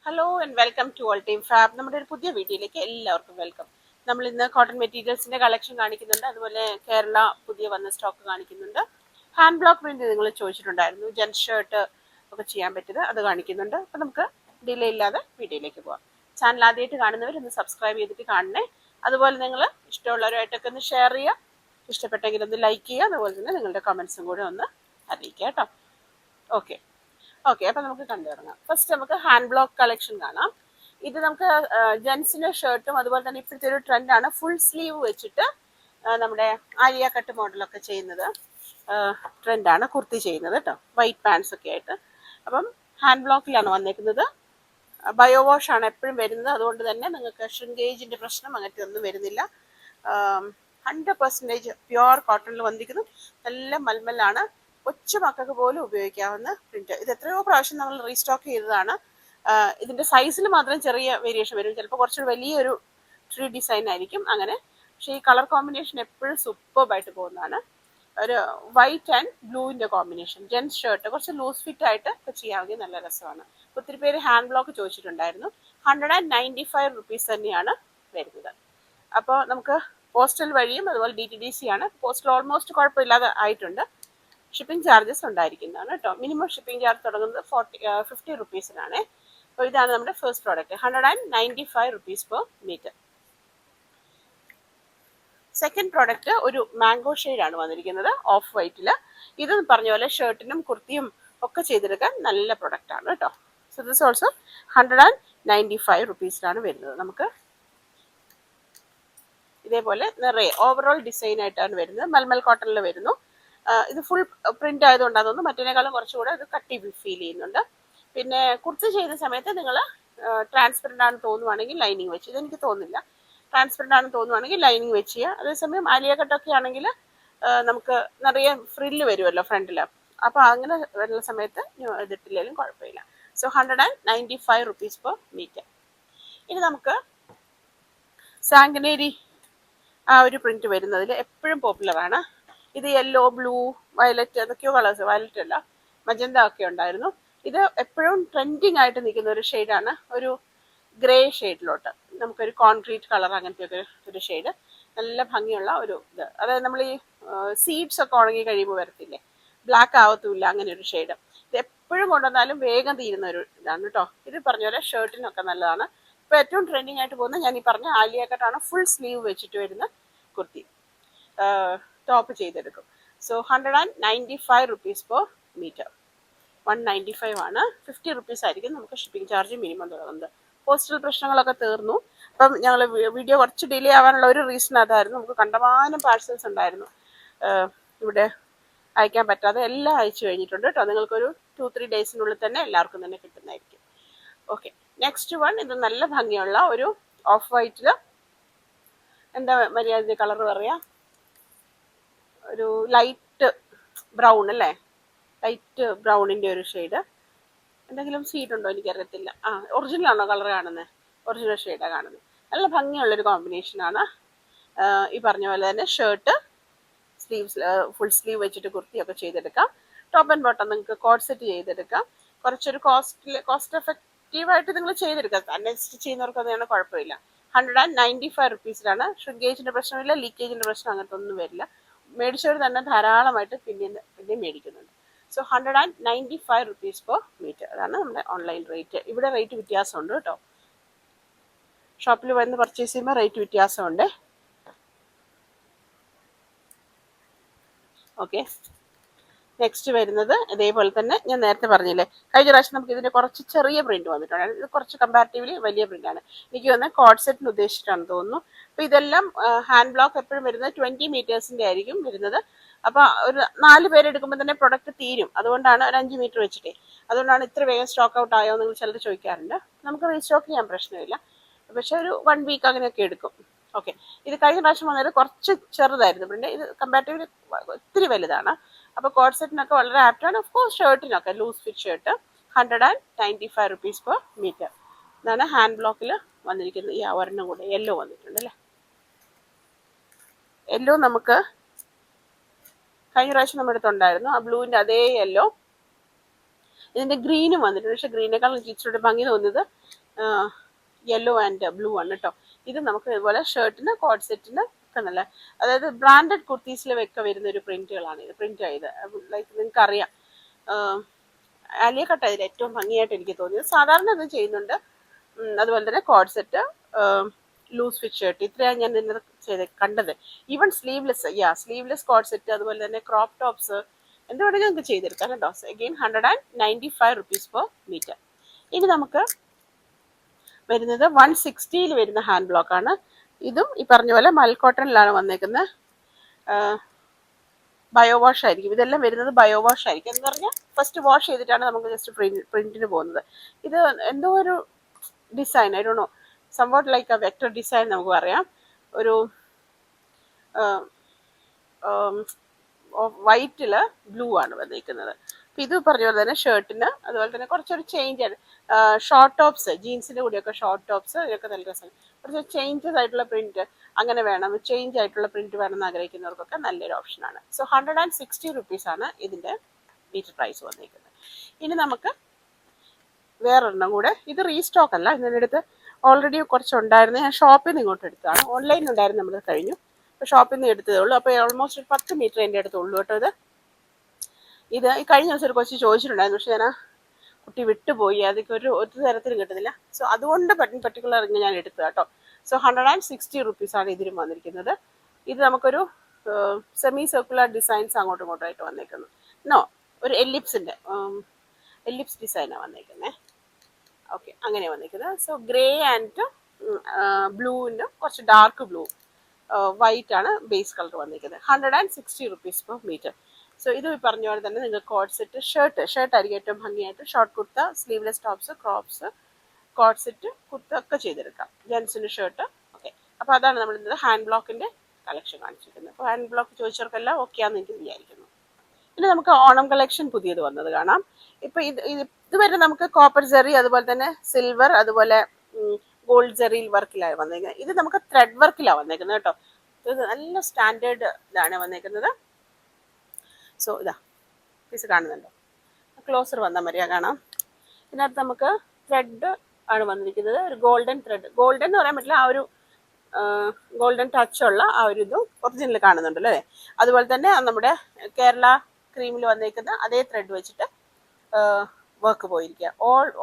Hello and welcome to all team fab. നമ്മുടെ ഒരു പുതിയ വീഡിയോയിലേക്ക് എല്ലാവർക്കും വെൽക്കം. നമ്മൾ ഇന്ന് കോട്ടൺ മെറ്റീരിയൽസിന്റെ കളക്ഷൻ കാണിക്കുന്നുണ്ട്, അതുപോലെ കേരള പുതിയ വന്ന സ്റ്റോക്ക് കാണിക്കുന്നുണ്ട്. ഹാൻഡ് ബ്ലോക്ക് പ്രിന്റ് നിങ്ങൾ ചോദിച്ചിട്ടുണ്ടായിരുന്നു, ജെൻ ഷർട്ട് ഒക്കെ ചെയ്യാൻ പറ്റിയത്, അത് കാണിക്കുന്നുണ്ട്. അപ്പം നമുക്ക് ഡിലേ ഇല്ലാതെ വീഡിയോയിലേക്ക് പോവാം. ചാനൽ ആദ്യമായിട്ട് കാണുന്നവർ ഒന്ന് സബ്സ്ക്രൈബ് ചെയ്തിട്ട് കാണണേ. അതുപോലെ നിങ്ങൾ ഇഷ്ടമുള്ളവരുമായിട്ടൊക്കെ ഒന്ന് ഷെയർ ചെയ്യുക, ഇഷ്ടപ്പെട്ടെങ്കിൽ ഒന്ന് ലൈക്ക് ചെയ്യുക, അതുപോലെ തന്നെ നിങ്ങളുടെ കമൻസും കൂടെ ഒന്ന് അറിയിക്കുക കേട്ടോ. ഓക്കെ, അപ്പം നമുക്ക് കണ്ടു തുടങ്ങാം. ഫസ്റ്റ് നമുക്ക് ഹാൻഡ് ബ്ലോക്ക് കളക്ഷൻ കാണാം. ഇത് നമുക്ക് ജെൻസിന്റെ ഷർട്ടും അതുപോലെ തന്നെ ഇപ്പോഴത്തെ ഒരു ട്രെൻഡാണ് ഫുൾ സ്ലീവ് വെച്ചിട്ട് നമ്മുടെ ആലിയ കട്ട് മോഡലൊക്കെ ചെയ്യുന്നത് ട്രെൻഡാണ്, കുർത്തി ചെയ്യുന്നത് കേട്ടോ, വൈറ്റ് പാൻസ് ഒക്കെ ആയിട്ട്. അപ്പം ഹാൻഡ് ബ്ലോക്കിലാണ് വന്നേക്കുന്നത്. ബയോ വാഷ് ആണ് എപ്പോഴും വരുന്നത്, അതുകൊണ്ട് തന്നെ നിങ്ങൾക്ക് ഷ്രിങ്കേജിന്റെ പ്രശ്നം അങ്ങനത്തെ ഒന്നും വരുന്നില്ല. 100% പ്യുവർ കോട്ടണിൽ വന്നിരിക്കുന്നു. നല്ല മൽമലാണ്, കൊച്ചു മക്കൾക്ക് പോലും ഉപയോഗിക്കാവുന്ന പ്രിന്റ്. ഇത് എത്രയോ പ്രാവശ്യം നമ്മൾ റീസ്റ്റോക്ക് ചെയ്തതാണ്. ഇതിന്റെ സൈസിൽ മാത്രം ചെറിയ വേരിയേഷൻ വരും, ചിലപ്പോൾ കുറച്ചുകൂടി വലിയൊരു ട്രീ ഡിസൈൻ ആയിരിക്കും അങ്ങനെ. പക്ഷേ ഈ കളർ കോമ്പിനേഷൻ എപ്പോഴും സൂപ്പർബായിട്ട് പോകുന്നതാണ്. ഒരു വൈറ്റ് ആൻഡ് ബ്ലൂവിന്റെ കോമ്പിനേഷൻ. ജെൻസ് ഷർട്ട് കുറച്ച് ലൂസ് ഫിറ്റ് ആയിട്ട് ഒക്കെ ചെയ്യാമെങ്കിൽ നല്ല രസമാണ്. ഒത്തിരി പേര് ഹാൻഡ് ബ്ലോക്ക് ചോദിച്ചിട്ടുണ്ടായിരുന്നു. 195 റുപ്പീസ് തന്നെയാണ് വരുന്നത്. അപ്പോൾ നമുക്ക് പോസ്റ്റൽ വഴിയും അതുപോലെ DTDC ആണ്. പോസ്റ്റൽ ഓൾമോസ്റ്റ് കുഴപ്പമില്ലാതെ ആയിട്ടുണ്ട്. ഷിപ്പിംഗ് ചാർജസ് ഉണ്ടായിരിക്കുന്നതാണ് കേട്ടോ. മിനിമം ഷിപ്പിംഗ് ചാർജ് തുടങ്ങുന്നത് 50 റുപ്പീസിനാണ്. അപ്പോൾ ഇതാണ് നമ്മുടെ first product, 195 rupees per metre. Second product ഒരു മാംഗോ ഷെയ്ഡാണ് വന്നിരിക്കുന്നത്, ഓഫ് വൈറ്റിൽ. ഇത് പറഞ്ഞ പോലെ ഷർട്ടിനും കുർത്തിയും ഒക്കെ ചെയ്തെടുക്കാൻ നല്ല പ്രൊഡക്റ്റ് ആണ് കേട്ടോ. സോ ദിസ് ഓൾസോ 195 റുപ്പീസിലാണ് വരുന്നത്. നമുക്ക് ഇതേപോലെ നിറയെ ഓവറോൾ ഡിസൈൻ ആയിട്ടാണ് വരുന്നത്, മൽമൽ കോട്ടണിൽ വരുന്നു. ഇത് ഫുൾ പ്രിന്റ് ആയതുകൊണ്ട് അതൊന്നും മറ്റേനേക്കാളും കുറച്ചുകൂടെ ഒരു കട്ടി ഫീൽ ചെയ്യുന്നുണ്ട്. പിന്നെ കുർത്തി ചെയ്യുന്ന സമയത്ത് നിങ്ങൾ ട്രാൻസ്പെറൻ്റ് ആണെന്ന് തോന്നുവാണെങ്കിൽ ലൈനിങ് വെച്ച്, ഇതെനിക്ക് തോന്നുന്നില്ല, ട്രാൻസ്പെറൻ്റ് ആണെന്ന് തോന്നുവാണെങ്കിൽ ലൈനിങ് വെച്ച് ചെയ്യുക. അതേസമയം ആലിയ കട്ടൊക്കെ ആണെങ്കിൽ നമുക്ക് നിറയെ ഫ്രില്ല് വരുമല്ലോ ഫ്രണ്ടിൽ, അപ്പോൾ അങ്ങനെ വരുന്ന സമയത്ത് ഇതിട്ടില്ലെങ്കിലും കുഴപ്പമില്ല. So 195 rupees per metre. ഇനി നമുക്ക് സാങ്കനേരി ആ ഒരു പ്രിന്റ് വരുന്നതിൽ എപ്പോഴും പോപ്പുലറാണ്. ഇത് യെല്ലോ, ബ്ലൂ, വയലറ്റ്, എന്തൊക്കെയോ കളേഴ്സ്, വയലറ്റ് അല്ല മജന്ത ഒക്കെ ഉണ്ടായിരുന്നു. ഇത് എപ്പോഴും ട്രെൻഡിങ് ആയിട്ട് നിൽക്കുന്ന ഒരു ഷെയ്ഡാണ്, ഒരു ഗ്രേ ഷെയ്ഡിലോട്ട് നമുക്കൊരു കോൺക്രീറ്റ് കളർ അങ്ങനത്തെ ഒക്കെ ഒരു ഷെയ്ഡ്, നല്ല ഭംഗിയുള്ള ഒരു ഇത്. അതായത് നമ്മൾ ഈ സീഡ്സ് ഒക്കെ ഉണങ്ങി കഴിയുമ്പോൾ വരത്തില്ലേ, ബ്ലാക്ക് ആവത്തുമില്ല, അങ്ങനെ ഒരു ഷെയ്ഡ്. ഇത് എപ്പോഴും കൊണ്ടുവന്നാലും വേഗം തീരുന്ന ഒരു ഇതാണ് കേട്ടോ. ഇത് പറഞ്ഞ പോലെ ഷർട്ടിനൊക്കെ നല്ലതാണ്. ഇപ്പോൾ ഏറ്റവും ട്രെൻഡിങ് ആയിട്ട് പോകുന്ന ഞാൻ ഈ പറഞ്ഞ ആലിയ കട്ടാണ്, ഫുൾ സ്ലീവ് വെച്ചിട്ട് വരുന്ന കുർത്തി ടോപ്പ് ചെയ്തെടുക്കും. So 195 rupees per metre. 195 ആണ്. 50 റുപ്പീസ് ആയിരിക്കും നമുക്ക് ഷിപ്പിംഗ് ചാർജ് മിനിമം തുടങ്ങുന്നത്. പോസ്റ്റൽ പ്രശ്നങ്ങളൊക്കെ തീർന്നു. അപ്പം ഞങ്ങൾ വീഡിയോ കുറച്ച് ഡിലേ ആവാനുള്ള ഒരു റീസൺ അതായിരുന്നു. നമുക്ക് കണ്ടമാനം പാഴ്സൽസ് ഉണ്ടായിരുന്നു ഇവിടെ അയക്കാൻ പറ്റാതെ, എല്ലാം അയച്ചു കഴിഞ്ഞിട്ടുണ്ട് കേട്ടോ. നിങ്ങൾക്കൊരു 2-3 ഡേയ്സിനുള്ളിൽ തന്നെ എല്ലാവർക്കും തന്നെ കിട്ടുന്നതായിരിക്കും. Okay, next one. ഇത് നല്ല ഭംഗിയുള്ള ഒരു ഓഫ് വൈറ്റിൽ, എന്താ മര്യാദ കളർ പറയാ, ഒരു ലൈറ്റ് ബ്രൗൺ അല്ലേ, ലൈറ്റ് ബ്രൗണിൻ്റെ ഒരു ഷെയ്ഡ്. എന്തെങ്കിലും സീഡ് ഉണ്ടോ എനിക്കറിയത്തില്ല. ഒറിജിനൽ ആണോ കളർ കാണുന്നത്? ഒറിജിനൽ ഷെയ്ഡാണ് കാണുന്നത്. നല്ല ഭംഗിയുള്ളൊരു കോമ്പിനേഷനാണ്. ഈ പറഞ്ഞ പോലെ തന്നെ ഷർട്ട് സ്ലീവ്സ് ഫുൾ സ്ലീവ് വെച്ചിട്ട് കുർത്തിയൊക്കെ ചെയ്തെടുക്കാം. ടോപ്പ് ആൻഡ് ബോട്ടം നിങ്ങൾക്ക് കോഡ് സെറ്റ് ചെയ്തെടുക്കാം. കുറച്ചൊരു കോസ്റ്റ് എഫക്റ്റീവായിട്ട് നിങ്ങൾ ചെയ്തെടുക്കാം. തന്നെ സ്റ്റിച്ച് ചെയ്യുന്നവർക്ക് അതാണ് കുഴപ്പമില്ല. 195 റുപ്പീസിലാണ്. ഷ്രിങ്കേജിൻ്റെ പ്രശ്നമില്ല, ലീക്കേജിൻ്റെ പ്രശ്നം അങ്ങനത്തെ ഒന്നും വരില്ല. മേടിച്ചവർ തന്നെ ധാരാളമായിട്ട് പിന്നെ മേടിക്കുന്നുണ്ട്. So 195 rupees per metre. അതാണ് നമ്മുടെ ഓൺലൈൻ റേറ്റ്. ഇവിടെ റേറ്റ് വ്യത്യാസമുണ്ട് കേട്ടോ, ഷോപ്പിൽ വന്ന് പർച്ചേസ് ചെയ്യുമ്പോൾ റേറ്റ് വ്യത്യാസമുണ്ട്. ഓക്കെ, നെക്സ്റ്റ് വരുന്നത് ഇതേപോലെ തന്നെ ഞാൻ നേരത്തെ പറഞ്ഞില്ലേ, കഴിഞ്ഞ പ്രാവശ്യം നമുക്ക് ഇതിൻ്റെ കുറച്ച് ചെറിയ പ്രിന്റ് വന്നിട്ടുണ്ട്. ഇത് കുറച്ച് കമ്പാരിറ്റീവ്ലി വലിയ പ്രിന്റാണ്. എനിക്ക് തോന്നുന്നത് കോഡ് സെറ്റിന് ഉദ്ദേശിച്ചിട്ടാണെന്ന് തോന്നുന്നു. അപ്പോൾ ഇതെല്ലാം ഹാൻഡ് ബ്ലോക്ക് എപ്പോഴും വരുന്നത് 20 മീറ്റേഴ്സിൻ്റെ ആയിരിക്കും വരുന്നത്. അപ്പോൾ ഒരു 4 പേരെടുക്കുമ്പോൾ തന്നെ പ്രൊഡക്റ്റ് തീരും. അതുകൊണ്ടാണ് ഒരു 5 മീറ്റർ വെച്ചിട്ടേ, അതുകൊണ്ടാണ് ഇത്ര വേഗം സ്റ്റോക്ക് ഔട്ട് ആയോ നിങ്ങൾ ചിലർ ചോദിക്കാറുണ്ട്. നമുക്ക് റീസ്റ്റോക്ക് ചെയ്യാൻ പ്രശ്നമില്ല, പക്ഷേ ഒരു 1 വീക്ക് അങ്ങനെയൊക്കെ എടുക്കും. ഓക്കെ, ഇത് കഴിഞ്ഞ പ്രാവശ്യം വന്നത് കുറച്ച് ചെറുതായിരുന്നു പ്രിന്റ്, ഇത് കമ്പാരിറ്റീവ്ലി ഒത്തിരി വലുതാണ്. അപ്പോൾ കോഡ് സെറ്റിനൊക്കെ വളരെ ആപ്റ്റാണ്. ഓഫ് കോഴ്സ് ഷർട്ടിനൊക്കെ loose fit shirt 195 rupees per metre. ഇതാണ് ഹാൻഡ് ബ്ലോക്കിൽ വന്നിരിക്കുന്നത്. ഈ ഒരെണ്ണം കൂടെ യെല്ലോ വന്നിട്ടുണ്ട് അല്ലേ. യെല്ലോ നമുക്ക് കഴിഞ്ഞ പ്രാവശ്യം നമ്മുടെ അടുത്തുണ്ടായിരുന്നു. ആ ബ്ലൂവിൻ്റെ അതേ യെല്ലോ. ഇതിൻ്റെ ഗ്രീനും വന്നിട്ടുണ്ട്. പക്ഷേ ഗ്രീനേക്കാൾ ഇച്ചിരി ഭംഗി തോന്നിയത് യെല്ലോ ആൻഡ് ബ്ലൂ ആണ് കേട്ടോ. ഇത് നമുക്ക് ഇതുപോലെ ഷർട്ടിന്, കോഡ് സെറ്റിന് ഒക്കെ നല്ല, അതായത് ബ്രാൻഡഡ് കുർത്തീസിലൊക്കെ വരുന്ന ഒരു പ്രിന്റുകളാണ് ഇത്. പ്രിന്റ് ചെയ്ത് ലൈക്ക് നിങ്ങൾക്ക് അറിയാം, ആലിയ കട്ട് അതിൽ ഏറ്റവും ഭംഗിയായിട്ട് എനിക്ക് തോന്നിയത്. സാധാരണ ഇത് ചെയ്യുന്നുണ്ട്. അതുപോലെ തന്നെ coord set, loose fit shirt, ഇത്രയാണ് ഞാൻ ഇതിൻ്റെ കണ്ടത്. Even sleeveless, sleeveless coord set, അതുപോലെ തന്നെ ക്രോപ്പ് ടോപ്സ്, എന്തുവേണമെങ്കിലും നിങ്ങൾക്ക് ചെയ്തെടുക്കാം കേട്ടോ. Again 195 rupees per meter. ഇനി നമുക്ക് വരുന്നത് 160 വരുന്ന ഹാൻഡ് ബ്ലോക്ക് ആണ്. ഇതും ഈ പറഞ്ഞ പോലെ മൽക്കോട്ടണിലാണ് വന്നേക്കുന്നത്. ബയോ വാഷ് ആയിരിക്കും ഇതെല്ലാം വരുന്നത്. ബയോ വാഷ് ആയിരിക്കും എന്ന് പറഞ്ഞാൽ ഫസ്റ്റ് വാഷ് ചെയ്തിട്ടാണ് നമുക്ക് ജസ്റ്റ് പ്രിന്റിന് പോകുന്നത്. ഇത് എന്തോ ഒരു design, I don't know, somewhat like A vector design നമുക്ക് പറയാം. ഒരു വൈറ്റിൽ ബ്ലൂ ആണ് വന്നിരിക്കുന്നത്. അപ്പം ഇത് പറഞ്ഞ പോലെ തന്നെ ഷർട്ടിന്, അതുപോലെ തന്നെ കുറച്ചൊരു ചേഞ്ച് ആണ്. ഷോർട്ട് ടോപ്സ്, ജീൻസിൻ്റെ കൂടെയൊക്കെ ഷോർട്ട് ടോപ്സ്, ഇതൊക്കെ നല്ല രസമാണ്. കുറച്ച് ചേഞ്ചസ് ആയിട്ടുള്ള പ്രിന്റ് അങ്ങനെ വേണം, ചേഞ്ച് ആയിട്ടുള്ള പ്രിന്റ് വേണമെന്ന് ആഗ്രഹിക്കുന്നവർക്കൊക്കെ നല്ലൊരു ഓപ്ഷനാണ്. സോ 160 rupees ആണ് ഇതിൻ്റെ മീറ്റർ പ്രൈസ് വന്നിരിക്കുന്നത്. ഇനി നമുക്ക് വേറൊരെണ്ണം കൂടെ, ഇത് റീസ്റ്റോക്ക് അല്ല, ഇതിൻ്റെ അടുത്ത് ഓൾറെഡി കുറച്ചുണ്ടായിരുന്നു. ഞാൻ ഷോപ്പിൽ നിന്ന് ഇങ്ങോട്ട് എടുത്തതാണ്. ഓൺലൈനിൽ ഉണ്ടായിരുന്നു, നമ്മൾ കഴിഞ്ഞു. അപ്പോൾ ഷോപ്പിൽ നിന്ന് എടുത്തതേ ഉള്ളൂ. അപ്പോൾ ഓൾമോസ്റ്റ് ഒരു 10 മീറ്റർ എൻ്റെ അടുത്തുള്ളൂ കേട്ടോ. ഇത് കഴിഞ്ഞ ദിവസം ഒരു കൊച്ചു ചോദിച്ചിട്ടുണ്ടായിരുന്നു, പക്ഷെ ഞാൻ കുട്ടി വിട്ടുപോയി, അതൊക്കെ ഒരു തരത്തിലും കിട്ടുന്നില്ല. സോ അതുകൊണ്ട് പർട്ടിക്കുലർ ഞാൻ എടുത്തത് കേട്ടോ. സോ 160 rupees ആണ് ഇതിലും വന്നിരിക്കുന്നത്. ഇത് നമുക്കൊരു സെമി സർക്കുലർ ഡിസൈൻസ് അങ്ങോട്ടും ഇങ്ങോട്ടുമായിട്ട് വന്നേക്കുന്നു. ഒരു എലിപ്സ് ഡിസൈനാണ് വന്നേക്കുന്നത്. ഓക്കെ, അങ്ങനെ വന്നേക്കുന്നത്. സോ ഗ്രേ ആൻഡ് ബ്ലൂവിൻ്റെ കുറച്ച് ഡാർക്ക് ബ്ലൂ, വൈറ്റ് ആണ് ബേസ് കളർ വന്നിരിക്കുന്നത്. 160 rupees per meter. സോ ഇത് പറഞ്ഞ പോലെ തന്നെ നിങ്ങൾക്ക് കോഡ് സെറ്റ്, ഷർട്ടായിരിക്കും ഏറ്റവും ഭംഗിയായിട്ട്. Short kurta, sleeveless tops, crops, code set, kurta ഒക്കെ ചെയ്തെടുക്കാം. ജെൻസിന് ഷർട്ട്. ഓക്കെ, അപ്പോൾ അതാണ് നമ്മൾ ഇന്നത് ഹാൻഡ് ബ്ലോക്കിൻ്റെ കളക്ഷൻ കാണിച്ചിരിക്കുന്നത്. അപ്പോൾ ഹാൻഡ് ബ്ലോക്ക് ചോദിച്ചവർക്കെല്ലാം ഓക്കെ ആണെന്ന് എനിക്ക് വിചാരിക്കുന്നു. ഇനി നമുക്ക് ഓണം കളക്ഷൻ പുതിയത് വന്നത് കാണാം. ഇപ്പോൾ ഇതുവരെ നമുക്ക് കോപ്പർ ജെറി, അതുപോലെ തന്നെ സിൽവർ, അതുപോലെ ഗോൾഡ് ജെറിയിൽ വർക്കിലാണ് വന്നേക്കുന്നത്. ഇത് നമുക്ക് ത്രെഡ് വർക്കിലാണ് വന്നേക്കുന്നത് കേട്ടോ. ഇത് നല്ല സ്റ്റാൻഡേർഡ് ഇതാണ് വന്നേക്കുന്നത്. സോ ഇതാ പീസ് കാണുന്നുണ്ടോ, ക്ലോസർ വന്നാൽ മതിയാ കാണാം. ഇതിനകത്ത് നമുക്ക് ത്രെഡ് ആണ് വന്നിരിക്കുന്നത്. ഒരു ഗോൾഡൻ ത്രെഡ്, ഗോൾഡൻ എന്ന് പറയാൻ പറ്റില്ല, ആ ഒരു ഗോൾഡൻ ടച്ചുള്ള ആ ഒരു ഇതും ഒറിജിനൽ കാണുന്നുണ്ടല്ലോ അല്ലേ. അതുപോലെ തന്നെ നമ്മുടെ കേരള ക്രീമിൽ വന്നേക്കുന്ന അതേ ത്രെഡ് വെച്ചിട്ട് വർക്ക് പോയിരിക്കുക.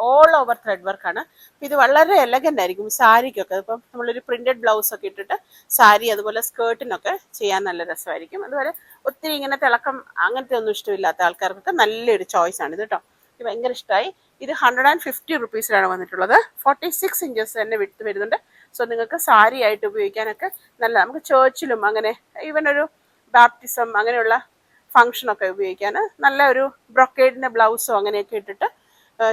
ഓൾ ഓവർ ത്രെഡ് വർക്കാണ്. ഇത് വളരെ എലഗൻ്റ് ആയിരിക്കും സാരിക്കൊക്കെ. ഇപ്പം നമ്മളൊരു പ്രിന്റഡ് ബ്ലൗസ് ഒക്കെ ഇട്ടിട്ട് സാരി, അതുപോലെ സ്കേർട്ടിനൊക്കെ ചെയ്യാൻ നല്ല രസമായിരിക്കും. അതുപോലെ ഒത്തിരി ഇങ്ങനെ തിളക്കം അങ്ങനത്തെ ഒന്നും ഇഷ്ടമില്ലാത്ത ആൾക്കാർക്കൊക്കെ നല്ലൊരു ചോയ്സ് ആണ് ഇത് കേട്ടോ. ഇത് ഭയങ്കര ഇഷ്ടമായി. ഇത് 150 rupees വന്നിട്ടുള്ളത്. 46 inches തന്നെ വിട്ട് വരുന്നുണ്ട്. സോ നിങ്ങൾക്ക് സാരി ആയിട്ട് ഉപയോഗിക്കാനൊക്കെ നല്ല, നമുക്ക് ചേർച്ചിലും അങ്ങനെ ഈവൻ ഒരു ബാപ്റ്റിസം അങ്ങനെയുള്ള ഫംഗ്ഷനൊക്കെ ഉപയോഗിക്കാൻ നല്ല ഒരു ബ്രൊക്കേഡിൻ്റെ ബ്ലൗസോ അങ്ങനെയൊക്കെ ഇട്ടിട്ട്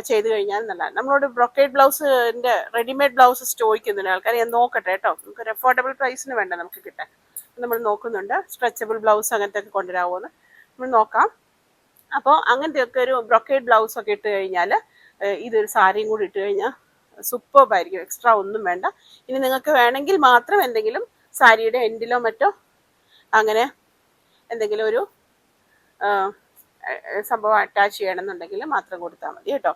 ചെയ്ത് കഴിഞ്ഞാൽ നല്ലതാണ്. നമ്മളോട് ബ്രൊക്കേഡ് ബ്ലൗസിൻ്റെ റെഡിമെയ്ഡ് ബ്ലൗസ് ചോദിക്കുന്നുണ്ട് ആൾക്കാർ. ഞാൻ നോക്കട്ടെ കേട്ടോ, നമുക്കൊരു അഫോർഡബിൾ പ്രൈസിന് വേണ്ട നമുക്ക് കിട്ടാൻ. നമ്മൾ നോക്കുന്നുണ്ട് സ്ട്രെച്ചബിൾ ബ്ലൗസ് അങ്ങനത്തെ ഒക്കെ കൊണ്ടുവരാമോന്ന് നമ്മൾ നോക്കാം. അപ്പോൾ അങ്ങനത്തെയൊക്കെ ഒരു ബ്രൊക്കേഡ് ബ്ലൗസൊക്കെ ഇട്ട് കഴിഞ്ഞാൽ, ഇതൊരു സാരിയും കൂടി ഇട്ട് കഴിഞ്ഞാൽ സൂപ്പർബായിരിക്കും. എക്സ്ട്രാ ഒന്നും വേണ്ട. ഇനി നിങ്ങൾക്ക് വേണമെങ്കിൽ മാത്രം എന്തെങ്കിലും സാരിയുടെ എൻഡിലോ മറ്റോ അങ്ങനെ എന്തെങ്കിലും ഒരു സംഭവം അറ്റാച്ച് ചെയ്യണമെന്നുണ്ടെങ്കിൽ മാത്രം കൊടുത്താൽ മതി കേട്ടോ.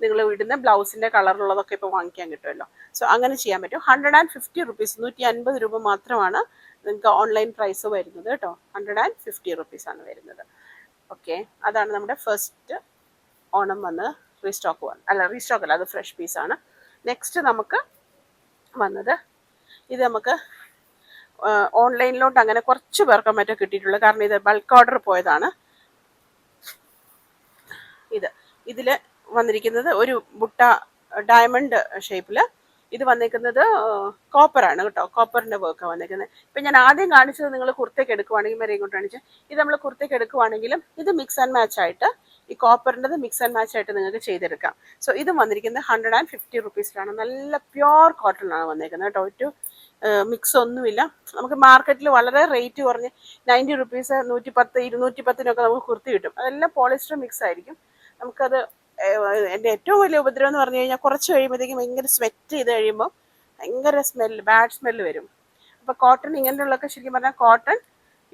നിങ്ങൾ ഇടുന്ന ബ്ലൗസിൻ്റെ കളറുള്ളതൊക്കെ ഇപ്പോൾ വാങ്ങിക്കാൻ കിട്ടുമല്ലോ. സോ അങ്ങനെ ചെയ്യാൻ പറ്റും. 150 rupees, 150 രൂപ മാത്രമാണ് നിങ്ങൾക്ക് ഓൺലൈൻ പ്രൈസ് വരുന്നത് കേട്ടോ. 150 rupees ആണ് വരുന്നത്. ഓക്കെ, അതാണ് നമ്മുടെ ഫസ്റ്റ് ഓണം വന്ന് റീസ്റ്റോക്ക് അല്ല, അത് ഫ്രഷ് പീസാണ്. നെക്സ്റ്റ് നമുക്ക് വന്നത്, ഇത് നമുക്ക് ഓൺലൈനിലോട്ട് അങ്ങനെ കുറച്ച് പേർക്ക് മറ്റോ കിട്ടിയിട്ടുള്ളൂ. കാരണം ഇത് ബൾക്ക് ഓർഡർ പോയതാണ്. ഇതിൽ വന്നിരിക്കുന്നത് ഒരു ബുട്ട ഡയമണ്ട് ഷേപ്പിൽ. ഇത് വന്നിരിക്കുന്നത് കോപ്പറാണ് കേട്ടോ. കോപ്പറിൻ്റെ വർക്കാണ് വന്നിരിക്കുന്നത്. ഇപ്പം ഞാൻ ആദ്യം കാണിച്ചത് നിങ്ങൾ കുർത്തയ്ക്ക് എടുക്കുവാണെങ്കിൽ, വരെ ഇങ്ങോട്ട് കാണിച്ച്, ഇത് നമ്മൾ കുർത്തയ്ക്ക് എടുക്കുവാണെങ്കിലും ഇത് മിക്സ് ആൻഡ് മാച്ച് ആയിട്ട്, ഈ കോപ്പറിൻ്റെത് മിക്സ് ആൻഡ് മാച്ച് ആയിട്ട് നിങ്ങൾക്ക് ചെയ്തെടുക്കാം. സോ ഇതും വന്നിരിക്കുന്നത് 150 rupees. നല്ല പ്യുവർ കോട്ടൺ ആണ് വന്നിരിക്കുന്നത് കേട്ടോ. ഒരു മിക്സ് ഒന്നുമില്ല. നമുക്ക് മാർക്കറ്റിൽ വളരെ റേറ്റ് കുറഞ്ഞ് 90 rupees, 110, 210 നമുക്ക് കുർത്തി കിട്ടും. അതെല്ലാം പോളിസ്റ്റർ മിക്സ് ആയിരിക്കും. നമുക്കത് എൻ്റെ ഏറ്റവും വലിയ ഉപദ്രവം എന്ന് പറഞ്ഞു കഴിഞ്ഞാൽ കുറച്ച് കഴിയുമ്പോഴത്തേക്കും ഭയങ്കര സ്വെറ്റ് ചെയ്ത് കഴിയുമ്പോൾ ഭയങ്കര ബാഡ് സ്മെല്ല് വരും. അപ്പോൾ കോട്ടൺ ഇങ്ങനെയുള്ളതൊക്കെ ശരിക്കും പറഞ്ഞാൽ കോട്ടൺ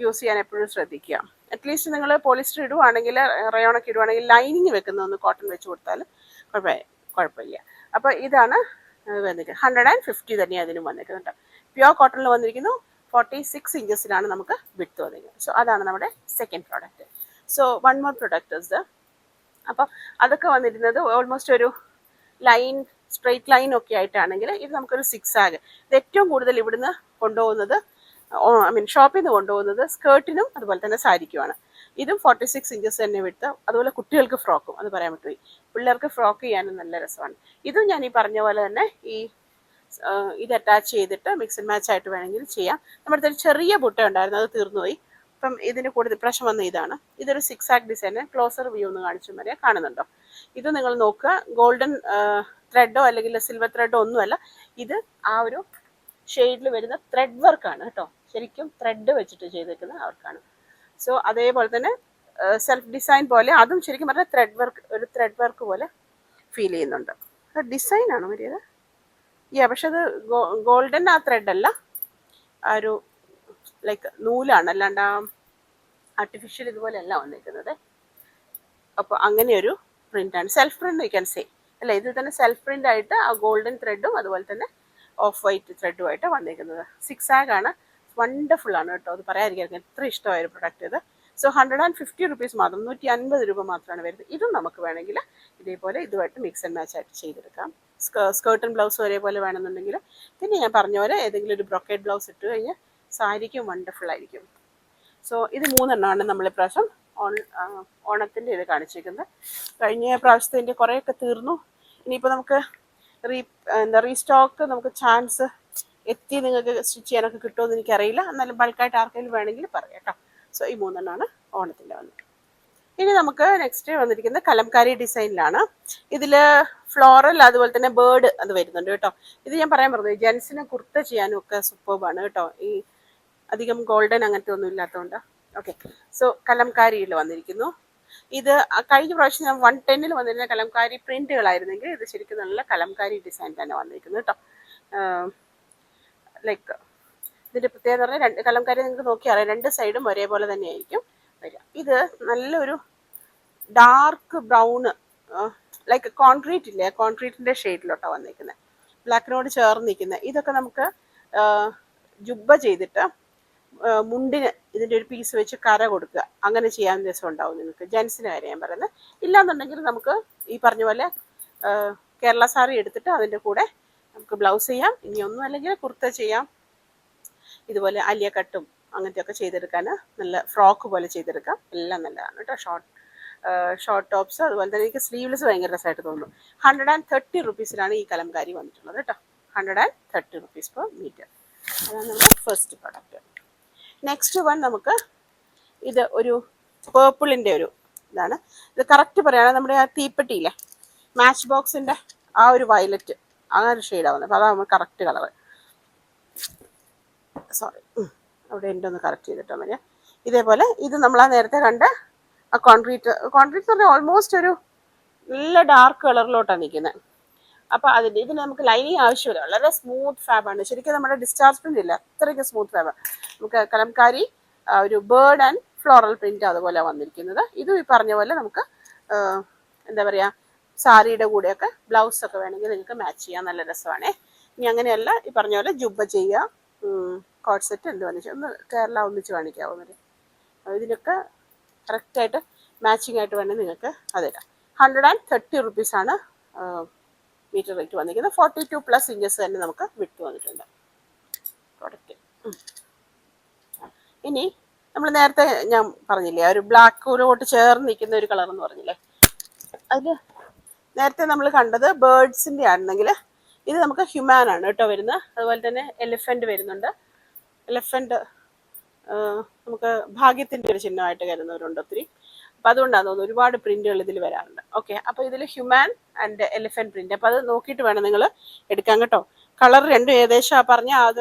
യൂസ് ചെയ്യാൻ എപ്പോഴും ശ്രദ്ധിക്കുക. അറ്റ്ലീസ്റ്റ് നിങ്ങൾ പോളിസ്റ്റർ ഇടുവാണെങ്കിൽ, റയോണൊക്കെ ഇടുവാണെങ്കിൽ ലൈനിങ് വെക്കുന്ന ഒന്ന് കോട്ടൺ വെച്ച് കൊടുത്താൽ കുഴപ്പമില്ല. അപ്പോൾ ഇതാണ് വന്നിട്ട് 150 തന്നെയാണ് അതിനും വന്നിരിക്കുന്നുണ്ട്. പ്യുവർ കോട്ടണിൽ വന്നിരിക്കുന്നു. 46 ഇഞ്ചസിലാണ് നമുക്ക് വിഡ്ത്ത് വന്നിരിക്കുന്നത്. സോ അതാണ് നമ്മുടെ second product. So 1 more product is അപ്പം അതൊക്കെ വന്നിരുന്നത് ഓൾമോസ്റ്റ് ഒരു ലൈൻ, സ്ട്രെയിറ്റ് ലൈൻ ഒക്കെ ആയിട്ടാണെങ്കിൽ ഇത് നമുക്കൊരു 6 ആഗ്. ഇത് ഏറ്റവും കൂടുതൽ ഇവിടുന്ന് കൊണ്ടുപോകുന്നത്, ഷോപ്പിൽ നിന്ന് കൊണ്ടുപോകുന്നത് സ്കേർട്ടിനും അതുപോലെ തന്നെ സാരിക്കുമാണ്. ഇതും 46 ഇഞ്ചസ് തന്നെ വിട്ട്. അതുപോലെ കുട്ടികൾക്ക് ഫ്രോക്കും, അത് പറയാൻ പറ്റുമോ, പിള്ളേർക്ക് ഫ്രോക്ക് ചെയ്യാനും നല്ല രസമാണ്. ഇതും ഞാൻ ഈ പറഞ്ഞ പോലെ തന്നെ ഇത് അറ്റാച്ച് ചെയ്തിട്ട് മിക്സ് ആൻഡ് മാച്ച് ആയിട്ട് വേണമെങ്കിൽ ചെയ്യാം. നമ്മുടെ അടുത്തൊരു ചെറിയ ബുട്ട ഉണ്ടായിരുന്നു, അത് തീർന്നുപോയി. അപ്പം ഇതിന് കൂടുതൽ പ്രശ്നം വന്ന ഇതാണ്. ഇതൊരു 6 ആഗ് ഡിസൈന്. ക്ലോസർ വ്യൂ ഒന്ന് കാണിച്ചു വരെ കാണുന്നുണ്ടോ? ഇത് നിങ്ങൾ നോക്കുക, ഗോൾഡൻ ത്രെഡോ അല്ലെങ്കിൽ സിൽവർ ത്രെഡോ ഒന്നുമല്ല, ഇത് ആ ഒരു ഷെയ്ഡിൽ വരുന്ന ത്രെഡ് വർക്കാണ് കേട്ടോ. ശരിക്കും ത്രെഡ് വെച്ചിട്ട് ചെയ്തേക്കുന്ന വർക്കാണ്. സോ അതേപോലെ തന്നെ സെൽഫ് ഡിസൈൻ പോലെ അതും ശരിക്കും പറഞ്ഞാൽ ത്രെഡ് വർക്ക് പോലെ ഫീൽ ചെയ്യുന്നുണ്ട്. ഡിസൈൻ ആണോ മര്യാദ? പക്ഷെ അത് ഗോൾഡൻ ആ ത്രെഡ് അല്ല, ആ ഒരു ലൈക്ക് നൂലാണ്, അല്ലാണ്ട് ആ ആർട്ടിഫിഷ്യൽ ഇതുപോലെ അല്ല വന്നിരിക്കുന്നത്. അപ്പോൾ അങ്ങനെ ഒരു പ്രിന്റാണ്, self print you can say അല്ല. ഇതിൽ തന്നെ സെൽഫ് പ്രിന്റ് ആയിട്ട് ആ ഗോൾഡൻ ത്രെഡും അതുപോലെ തന്നെ ഓഫ് വൈറ്റ് ത്രെഡുമായിട്ട് വന്നിരിക്കുന്നത്. 6 ആഗ് ആണ്. വണ്ടർഫുൾ ആണ് കേട്ടോ, അത് പറയാതിരിക്കാൻ എത്ര ഇഷ്ടമായ ഒരു പ്രൊഡക്റ്റ് ഇത്. സോ 150 റുപ്പീസ് മാത്രം, 150 രൂപ മാത്രമാണ് വരുന്നത്. ഇതും നമുക്ക് വേണമെങ്കിൽ ഇതേപോലെ ഇതുമായിട്ട് മിക്സ് ആൻഡ് മാച്ച് ആയിട്ട് ചെയ്തെടുക്കാം. സ്കേർട്ടും ബ്ലൗസും ഒരേപോലെ വേണമെന്നുണ്ടെങ്കിൽ, പിന്നെ ഞാൻ പറഞ്ഞ പോലെ ഏതെങ്കിലും ഒരു ബ്രൊക്കേഡ് ബ്ലൗസ് ഇട്ട് കഴിഞ്ഞാൽ സാരിക്കും വണ്ടർഫുൾ ആയിരിക്കും. സോ ഇത് 3 എണ്ണമാണ് നമ്മൾ ഇപ്രാവശ്യം ഓണത്തിൻ്റെ ഇത് കാണിച്ചിരിക്കുന്നത്. കഴിഞ്ഞ പ്രാവശ്യത്തിൻ്റെ കുറേയൊക്കെ തീർന്നു. ഇനിയിപ്പോൾ നമുക്ക് റീസ്റ്റോക്ക് നമുക്ക് ചാൻസ് എത്തി നിങ്ങൾക്ക് സ്റ്റിച്ച് ചെയ്യാനൊക്കെ കിട്ടുമെന്ന് എനിക്കറിയില്ല. എന്നാലും ബൾക്കായിട്ട് ആർക്കെങ്കിലും വേണമെങ്കിൽ പറയാം കേട്ടോ. സോ ഈ 3 എണ്ണമാണ് ഓണത്തിൻ്റെ വന്നത്. ഇനി നമുക്ക് നെക്സ്റ്റ് വന്നിരിക്കുന്നത് കലംകാരി ഡിസൈനിലാണ്. ഇതിൽ ഫ്ലോറൽ അതുപോലെ തന്നെ ബേർഡ് അത് വരുന്നുണ്ട് കേട്ടോ. ഇത് ഞാൻ പറയാൻ പറഞ്ഞു, ജെൻസിന് കുർത്ത ചെയ്യാനും ഒക്കെ സൂപ്പർബാണ് കേട്ടോ. ഈ അധികം ഗോൾഡൻ അങ്ങനത്തെ ഒന്നും ഇല്ലാത്തതുകൊണ്ട്. ഓക്കെ, സോ കലംകാരിയിൽ വന്നിരിക്കുന്നു. ഇത് കഴിഞ്ഞ പ്രാവശ്യം ഞാൻ 110 വന്നിരുന്ന കലംകാരി പ്രിന്റുകളായിരുന്നെങ്കിൽ ഇത് ശരിക്കും നല്ല കലംകാരി ഡിസൈൻ തന്നെ വന്നിരിക്കുന്നു കേട്ടോ. ലൈക്ക് ഇതിൻ്റെ പ്രത്യേകത പറഞ്ഞാൽ കലംകാരി നിങ്ങൾക്ക് നോക്കി അറിയാം, 2 സൈഡും ഒരേപോലെ തന്നെ ആയിരിക്കും വരിക. ഇത് നല്ലൊരു ഡാർക്ക് ബ്രൗണ്, ലൈക്ക് കോൺക്രീറ്റ് ഇല്ലേ, കോൺക്രീറ്റിൻ്റെ ഷെയ്ഡിലോട്ടാണ് വന്നിരിക്കുന്നത്, ബ്ലാക്കിനോട് ചേർന്ന് നിൽക്കുന്നത്. ഇതൊക്കെ നമുക്ക് ജുബ്ബ ചെയ്തിട്ട് മുണ്ടിന് ഇതിൻ്റെ ഒരു പീസ് വെച്ച് കര കൊടുക്കുക, അങ്ങനെ ചെയ്യാൻ രസം ഉണ്ടാവും നിങ്ങൾക്ക്. ജെൻസിന് കാര്യം ഞാൻ പറയുന്നത്. ഇല്ലാന്നുണ്ടെങ്കിൽ നമുക്ക് ഈ പറഞ്ഞ പോലെ കേരള സാരി എടുത്തിട്ട് അതിൻ്റെ കൂടെ നമുക്ക് ബ്ലൗസ് ചെയ്യാം. ഇനി ഒന്നും അല്ലെങ്കിൽ കുർത്ത ചെയ്യാം. ഇതുപോലെ അലിയ കട്ടും അങ്ങനത്തെ ഒക്കെ ചെയ്തെടുക്കാൻ, നല്ല ഫ്രോക്ക് പോലെ ചെയ്തെടുക്കാം. എല്ലാം നല്ലതാണ് കേട്ടോ. ഷോർട്ട് ടോപ്സ് അതുപോലെ തന്നെ എനിക്ക് സ്ലീവ്ലെസ് ഭയങ്കര രസമായിട്ട് തോന്നുന്നു. 130 റുപ്പീസിലാണ് ഈ കലംകാരി വന്നിട്ടുള്ളത് കേട്ടോ. 130 റുപ്പീസ് പെർ മീറ്റർ. അതാണ് നമ്മുടെ ഫസ്റ്റ് പ്രൊഡക്റ്റ്. നെക്സ്റ്റ് വൺ നമുക്ക് ഇത് ഒരു പേർപ്പിളിൻ്റെ ഒരു ഇതാണ്. ഇത് കറക്റ്റ് പറയുകയാണെങ്കിൽ നമ്മുടെ ആ തീപ്പെട്ടിയില്ലേ, മാച്ച് ബോക്സിൻ്റെ ആ ഒരു വയലറ്റ്, ആ ഒരു ഷെയ്ഡാവുന്നത്. അപ്പോൾ അതാണ് കറക്റ്റ് കളറ്. സോറി, അവിടെ എൻ്റെ ഒന്ന് കറക്റ്റ് ചെയ്തിട്ടോ മതി. ഇതേപോലെ ഇത് നമ്മൾ ആ നേരത്തെ കണ്ട ആ കോൺക്രീറ്റ് എന്ന് പറഞ്ഞാൽ ഓൾമോസ്റ്റ് ഒരു നല്ല ഡാർക്ക് കളറിലോട്ടാണ് നിൽക്കുന്നത്. അപ്പോൾ ഇതിന് നമുക്ക് ലൈനിങ് ആവശ്യമില്ല, വളരെ സ്മൂത്ത് ഫാബാണ്. ശരിക്കും നമ്മുടെ ഡിസ്ചാർജ് പ്രിന്റ് ഇല്ല, അത്രയ്ക്ക് സ്മൂത്ത് ഫാബാണ്. നമുക്ക് കലംകാരി ഒരു ബേർഡ് ആൻഡ് ഫ്ലോറൽ പ്രിന്റ് അതുപോലെ വന്നിരിക്കുന്നത്. ഇതും ഈ പറഞ്ഞ പോലെ നമുക്ക് എന്താ പറയുക, സാരിയുടെ കൂടെയൊക്കെ ബ്ലൗസ് ഒക്കെ വേണമെങ്കിൽ നിങ്ങൾക്ക് മാച്ച് ചെയ്യാൻ നല്ല രസമാണേ. ഇനി അങ്ങനെയല്ല, ഈ പറഞ്ഞ പോലെ ജുബ്ബ ചെയ്യുക, കോട്ട് സെറ്റ് എന്ത് വന്നിച്ച് ഒന്ന് കേരള ഒന്നിച്ച് കാണിക്കാവുന്നത്. ഇതിനൊക്കെ കറക്റ്റായിട്ട് മാച്ചിങ് ആയിട്ട് വേണമെങ്കിൽ നിങ്ങൾക്ക് അതിടാം. 130 റുപ്പീസാണ് മീറ്റർ റേറ്റ് വന്നിരിക്കുന്നത്. 42+ ഇഞ്ചസ് തന്നെ നമുക്ക് വിട്ട് വന്നിട്ടുണ്ട് പ്രോഡക്റ്റ്. ഇനി നമ്മൾ നേരത്തെ ഞാൻ പറഞ്ഞില്ലേ, ഒരു ബ്ലാക്കിലോട്ട് ചേർന്ന് നിൽക്കുന്ന ഒരു കളർ എന്ന് പറഞ്ഞില്ലേ, അതിൽ നേരത്തെ നമ്മൾ കണ്ടത് ബേർഡ്സിൻ്റെ ആണെന്നെങ്കിൽ ഇത് നമുക്ക് ഹ്യൂമാൻ ആണ് കേട്ടോ വരുന്നത്. അതുപോലെ തന്നെ എലിഫൻറ്റ് വരുന്നുണ്ട്. എലിഫൻറ്റ് നമുക്ക് ഭാഗ്യത്തിൻ്റെ ഒരു ചിഹ്നമായിട്ട് കരുതുന്നവരുണ്ട് ഒത്തിരി. അപ്പോൾ അതുകൊണ്ടാണ് തോന്നുന്നു ഒരുപാട് പ്രിന്റുകൾ ഇതിൽ വരാറുണ്ട്. ഓക്കെ, അപ്പോൾ ഇതിൽ ഹ്യൂമാൻ ആൻഡ് എലിഫൻറ്റ് പ്രിന്റ്. അപ്പോൾ അത് നോക്കിയിട്ട് വേണം നിങ്ങൾ എടുക്കാൻ കേട്ടോ. കളർ രണ്ടും ഏകദേശം പറഞ്ഞ അത്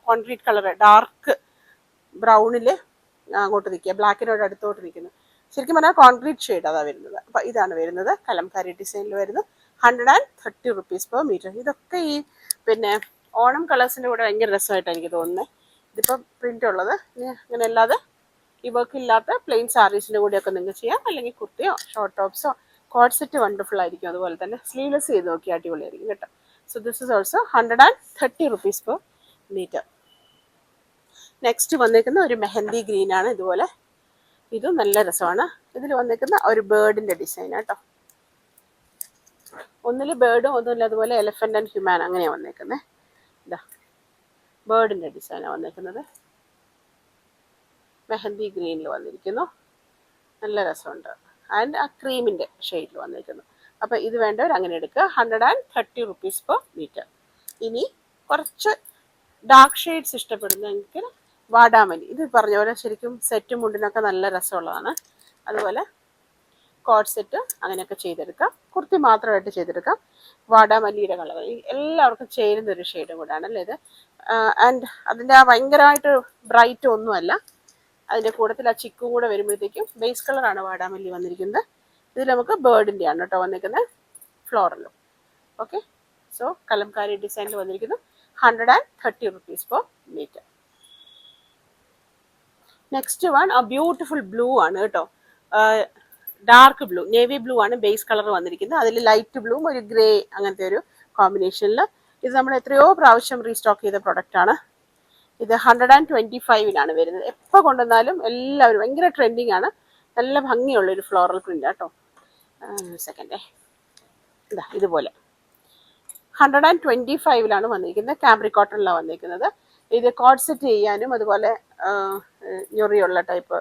കോൺക്രീറ്റ് കളർ ഡാർക്ക് ബ്രൗണിൽ അങ്ങോട്ട് നിൽക്കുക, ബ്ലാക്കിനോട് അടുത്തോട്ട് നിൽക്കുന്നു. ശരിക്കും പറഞ്ഞാൽ കോൺക്രീറ്റ് ഷെയ്ഡ് അതാണ് വരുന്നത്. അപ്പോൾ ഇതാണ് വരുന്നത് കലംകാരി ഡിസൈനിൽ വരുന്നത്. 130 റുപ്പീസ് പെർ മീറ്റർ. ഇതൊക്കെ ഈ പിന്നെ ഓണം കളേഴ്സിൻ്റെ കൂടെ ഭയങ്കര രസമായിട്ടാണ് എനിക്ക് തോന്നുന്നത്. ഇതിപ്പോൾ പ്രിന്റ് ഉള്ളത്. ഇനി അങ്ങനെ അല്ലാതെ ഈ വർക്ക് ഇല്ലാത്ത പ്ലെയിൻ സാരീസിൻ്റെ കൂടെയൊക്കെ നിങ്ങൾക്ക് ചെയ്യാം, അല്ലെങ്കിൽ കുർത്തിയോ ഷോർട്ട് ടോപ്സോ. കോഡ് സെറ്റ് വണ്ടർഫുൾ ആയിരിക്കും. അതുപോലെ തന്നെ സ്ലീവ്ലെസ് ചെയ്ത് നോക്കി അടിപൊളിയായിരിക്കും കേട്ടോ. So this is also 130 rupees per meter. Next വന്നേക്കുന്ന ഒരു മെഹന്തി ഗ്രീൻ ആണ്. ഇതുപോലെ ഇതും നല്ല രസമാണ്. ഇതിൽ വന്നേക്കുന്ന ഒരു ബേർഡിൻ്റെ ഡിസൈൻ കേട്ടോ. ഒന്നിൽ ബേർഡും ഒന്നുമില്ല, അതുപോലെ എലഫന്റ് ആൻഡ് ഹ്യൂമാൻ അങ്ങനെയാണ് വന്നേക്കുന്നത്. ഇതാ ബേർഡിൻ്റെ ഡിസൈനാണ് വന്നേക്കുന്നത്. മെഹന്തി ഗ്രീനിൽ വന്നിരിക്കുന്നു, നല്ല രസമുണ്ട്. ആൻഡ് ആ ക്രീമിൻ്റെ ഷെയ്ഡിൽ വന്നിരിക്കുന്നു. അപ്പോൾ ഇത് വേണ്ടവർ അങ്ങനെ എടുക്കുക. 130 rupees per meter. ഇനി കുറച്ച് ഡാർക്ക് ഷെയ്ഡ്സ് ഇഷ്ടപ്പെടുന്നെങ്കിൽ വാടാമല്ലി, ഇത് പറഞ്ഞ പോലെ ശരിക്കും സെറ്റും മുണ്ടിനൊക്കെ നല്ല രസമുള്ളതാണ്. അതുപോലെ കോഡ് സെറ്റ് അങ്ങനെയൊക്കെ ചെയ്തെടുക്കാം. കുർത്തി മാത്രമായിട്ട് ചെയ്തെടുക്കാം. വാടാമല്ലിയുടെ കളർ എല്ലാവർക്കും ചേരുന്നൊരു ഷെയ്ഡും കൂടാണ് അല്ലേ ഇത്. ആൻഡ് അതിൻ്റെ ആ ഭയങ്കരമായിട്ട് ബ്രൈറ്റ് ഒന്നുമല്ല. അതിൻ്റെ കൂട്ടത്തിൽ ആ ചിക്കും കൂടെ വരുമ്പോഴത്തേക്കും ബേസ് കളറാണ് വാടാമല്ലി വന്നിരിക്കുന്നത്. ഇതിൽ നമുക്ക് ബേർഡിൻ്റെ ആണ് കേട്ടോ വന്നിരിക്കുന്നത്, ഫ്ലോറലും. ഓക്കെ, സോ കലംകാരി ഡിസൈനിൽ വന്നിരിക്കുന്നു. 130 rupees per meter. Next one ആ ബ്യൂട്ടിഫുൾ ബ്ലൂ ആണ് കേട്ടോ. ഡാർക്ക് ബ്ലൂ, നേവി ബ്ലൂ ആണ് ബേസ് കളർ വന്നിരിക്കുന്നത്. അതിൽ ലൈറ്റ് ബ്ലൂവും ഒരു ഗ്രേ അങ്ങനത്തെ ഒരു കോമ്പിനേഷനിൽ. ഇത് നമ്മൾ എത്രയോ പ്രാവശ്യം റീസ്റ്റോക്ക് ചെയ്ത പ്രൊഡക്റ്റാണ്. ഇത് 125 വരുന്നത്. എപ്പോൾ കൊണ്ടുവന്നാലും എല്ലാവരും ഭയങ്കര ട്രെൻഡിങ് ആണ്. നല്ല ഭംഗിയുള്ളൊരു ഫ്ലോറൽ പ്രിൻ്റ് കേട്ടോ. സെക്കൻഡേ ഇതാ ഇതുപോലെ 125 വന്നിരിക്കുന്നത്. കാംബ്രിക് കോട്ടണിലാണ് വന്നിരിക്കുന്നത്. ഇത് കോഡ് സെറ്റ് ചെയ്യാനും അതുപോലെ ഞൊറിയുള്ള ടൈപ്പ്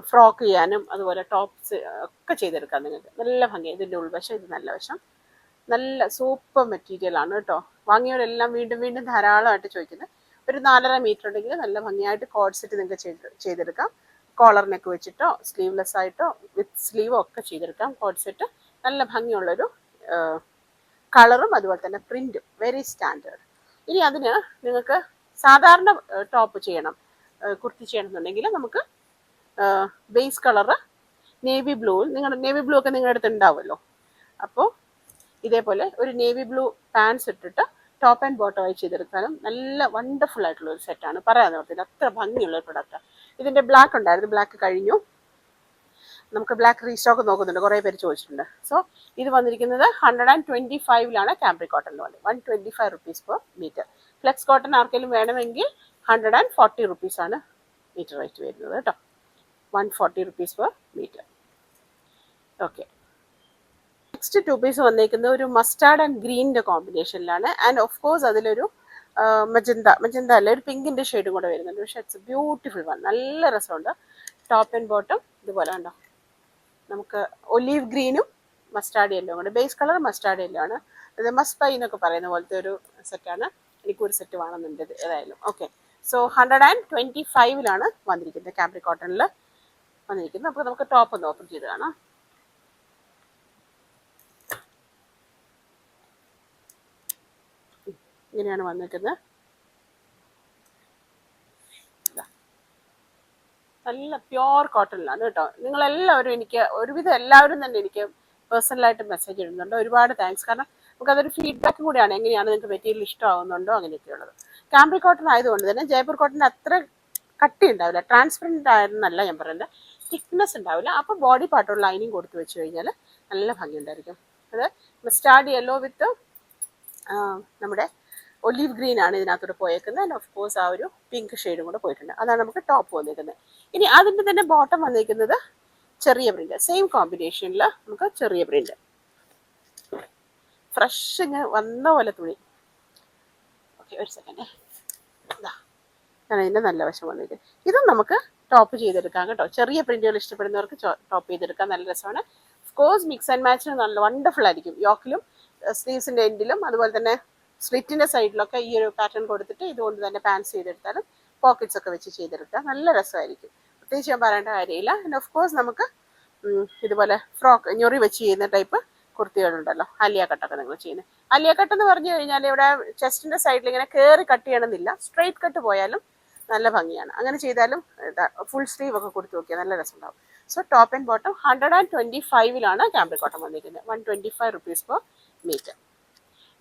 ഫ്രോക്ക് ചെയ്യാനും അതുപോലെ ടോപ്സ് ഒക്കെ ചെയ്തെടുക്കാം നിങ്ങൾക്ക്. നല്ല ഭംഗി. ഇതിൻ്റെ ഉൾവശം, ഇത് നല്ല വശം. നല്ല സൂപ്പർ മെറ്റീരിയൽ ആണ് കേട്ടോ. വാങ്ങിയവരെല്ലാം വീണ്ടും വീണ്ടും ധാരാളമായിട്ട് ചോദിക്കുന്നത്. ഒരു 4.5 മീറ്റർ ഉണ്ടെങ്കിൽ നല്ല ഭംഗിയായിട്ട് കോഡ് സെറ്റ് നിങ്ങൾക്ക് ചെയ്തെടുക്കാം. കോളറിനൊക്കെ വെച്ചിട്ടോ സ്ലീവ്ലെസ് ആയിട്ടോ വിത്ത് സ്ലീവോ ഒക്കെ ചെയ്തെടുക്കാം. കോഡ് സെറ്റ് നല്ല ഭംഗിയുള്ളൊരു കളറും അതുപോലെ തന്നെ പ്രിൻറ്റും വെരി സ്റ്റാൻഡേർഡ്. ഇനി അതിന് നിങ്ങൾക്ക് സാധാരണ ടോപ്പ് ചെയ്യണം, കുർത്തി ചെയ്യണമെന്നുണ്ടെങ്കിൽ നമുക്ക് ബേസ് കളറ് നേവി ബ്ലൂവിൽ, നേവി ബ്ലൂ ഒക്കെ നിങ്ങളുടെ അടുത്ത് ഉണ്ടാവുമല്ലോ. അപ്പോൾ ഇതേപോലെ ഒരു നേവി ബ്ലൂ പാൻസ് ഇട്ടിട്ട് ടോപ്പ് ആൻഡ് ബോട്ടം ആയി ചെയ്തെടുക്കാനും നല്ല വണ്ടർഫുൾ ആയിട്ടുള്ള ഒരു സെറ്റാണ്. പറയാൻ ഓർത്തില്ല, അത്ര ഭംഗിയുള്ള ഒരു പ്രൊഡക്റ്റാണ്. ഇതിൻ്റെ ബ്ലാക്ക് ഉണ്ടായിരുന്നു, ബ്ലാക്ക് കഴിഞ്ഞു. നമുക്ക് ബ്ലാക്ക് റീസ്റ്റോക്ക് നോക്കുന്നുണ്ട്, കുറേ പേര് ചോദിച്ചിട്ടുണ്ട്. സോ ഇത് വന്നിരിക്കുന്നത് 125 കാംബ്രിക് കോട്ടണിൽ വന്നത്. 125 rupees per meter. Flex cotton ആർക്കെങ്കിലും വേണമെങ്കിൽ 140 rupees മീറ്റർ റേറ്റ് വരുന്നത് കേട്ടോ. 140 rupees per meter. Okay, next 2 piece വന്നേക്കുന്നത് ഒരു മസ്റ്റാർഡ് ആൻഡ് ഗ്രീനിൻ്റെ കോമ്പിനേഷനിലാണ്. ആൻഡ് ഓഫ് കോഴ്സ് അതിലൊരു മജന്ത അല്ല, ഒരു പിങ്കിൻ്റെ ഷെയ്ഡും കൂടെ വരുന്നുണ്ട്. പക്ഷേ ഇറ്റ്സ് ബ്യൂട്ടിഫുൾ വൺ, നല്ല രസമുണ്ട്. ടോപ്പ് ആൻഡ് ബോട്ടം ഇതുപോലെ ഉണ്ടോ, നമുക്ക് ഒലീവ് ഗ്രീനും മസ്റ്റാർഡ് യെല്ലോ ഉണ്ട്. ബേസ് കളർ മസ്റ്റാർഡ് യെല്ലോ ആണ്. ഇത് മസ്പൈ എന്നൊക്കെ പറയുന്ന പോലത്തെ ഒരു സെറ്റാണ്. എനിക്കൊരു സെറ്റ് വേണമെന്നുണ്ട് ഇത് ഏതായാലും. ഓക്കെ, സോ 125 വന്നിരിക്കുന്നത്. കാംബ്രിക് കോട്ടണിൽ വന്നിരിക്കുന്നത്. അപ്പോൾ നമുക്ക് ടോപ്പ് ഒന്ന് ഓപ്പൺ ചെയ്ത് കാണാം. ഇങ്ങനെയാണ് വന്നിരിക്കുന്നത്. നല്ല പ്യോർ കോട്ടണിലാണ് കേട്ടോ. നിങ്ങളെല്ലാവരും എനിക്ക് ഒരുവിധം എല്ലാവരും തന്നെ എനിക്ക് പേഴ്സണലായിട്ട് മെസ്സേജ് ഇടുന്നുണ്ട്. ഒരുപാട് താങ്ക്സ്. കാരണം നമുക്കതൊരു ഫീഡ്ബാക്കും കൂടിയാണ്, എങ്ങനെയാണ് നിങ്ങൾക്ക് മെറ്റീരിയൽ ഇഷ്ടമാവുന്നുണ്ടോ അങ്ങനെയൊക്കെയുള്ളത്. കാംബ്രിക് കോട്ടൺ ആയതുകൊണ്ട് തന്നെ ജയ്പൂർ കോട്ടൺ അത്ര കട്ടി ഉണ്ടാവില്ല, ട്രാൻസ്പെറൻറ്റ് ആയിരുന്നല്ല ഞാൻ പറയുന്നത്, തിക്നെസ് ഉണ്ടാവില്ല. അപ്പോൾ ബോഡി പാർട്ടുള്ള ലൈനിങ് കൊടുത്ത് വെച്ച് കഴിഞ്ഞാൽ നല്ല ഭംഗി ഉണ്ടായിരിക്കും. അത് മസ്റ്റാർഡ് യെല്ലോ വിത്ത് നമ്മുടെ ഒലീവ് ഗ്രീൻ ആണ് ഇതിനകത്തോട്ട് പോയേക്കുന്നത്. ആൻഡ് ഓഫ് കോഴ്സ് ആ ഒരു പിങ്ക് ഷെയ്ഡും കൂടെ പോയിട്ടുണ്ട്. അതാണ് നമുക്ക് ടോപ്പ് വന്നിരിക്കുന്നത്. ഇനി അതിൻ്റെ തന്നെ ബോട്ടം വന്നിരിക്കുന്നത് ചെറിയ പ്രിന്റ്, സെയിം കോമ്പിനേഷനിൽ നമുക്ക് ചെറിയ പ്രിന്റ്, ഫ്രഷ് ഇങ്ങനെ വന്ന പോലെ തുണി. ഓക്കെ, ഒരു സെക്കൻഡ്. ഇതാ ഞാൻ അതിൻ്റെ നല്ല വശം വന്നിരിക്കുന്നത്. ഇതും നമുക്ക് ടോപ്പ് ചെയ്തെടുക്കാം കേട്ടോ. ചെറിയ പ്രിന്റുകൾ ഇഷ്ടപ്പെടുന്നവർക്ക് ടോപ്പ് ചെയ്തെടുക്കാം, നല്ല രസമാണ്. ഓഫ് കോഴ്സ് മിക്സ് ആൻഡ് മാച്ചിന് നല്ല വണ്ടർഫുൾ ആയിരിക്കും. യോക്കിലും സ്ലീവ്സിൻ്റെ എൻഡിലും അതുപോലെ തന്നെ സ്ലിറ്റിൻ്റെ സൈഡിലൊക്കെ ഈ ഒരു പാറ്റേൺ കൊടുത്തിട്ട് ഇതുകൊണ്ട് തന്നെ പാൻസ് ചെയ്തെടുത്താലും പോക്കറ്റ്സ് ഒക്കെ വെച്ച് ചെയ്തെടുത്താൽ നല്ല രസമായിരിക്കും. പ്രത്യേകിച്ച് ഞാൻ പറയേണ്ട കാര്യമില്ല. ആൻഡ് ഓഫ് കോഴ്സ് നമുക്ക് ഇതുപോലെ ഫ്രോക്ക് ഞൊറി വെച്ച് ചെയ്യുന്ന ടൈപ്പ് കുർത്തികളുണ്ടല്ലോ, അലിയ കട്ടൊക്കെ നിങ്ങൾ ചെയ്യുന്നത്. അലിയ കട്ട് എന്ന് പറഞ്ഞു കഴിഞ്ഞാൽ ഇവിടെ ചെസ്റ്റിൻ്റെ സൈഡിൽ ഇങ്ങനെ കയറി കട്ട് ചെയ്യണമെന്നില്ല, സ്ട്രെയിറ്റ് കട്ട് പോയാലും നല്ല ഭംഗിയാണ്. അങ്ങനെ ചെയ്താലും ഫുൾ സ്ലീവ് ഒക്കെ കൊടുത്ത് നോക്കിയാൽ നല്ല രസമുണ്ടാവും. So top and bottom 125 cambric cotton വന്നിരിക്കുന്നത്. 125 rupees per meter.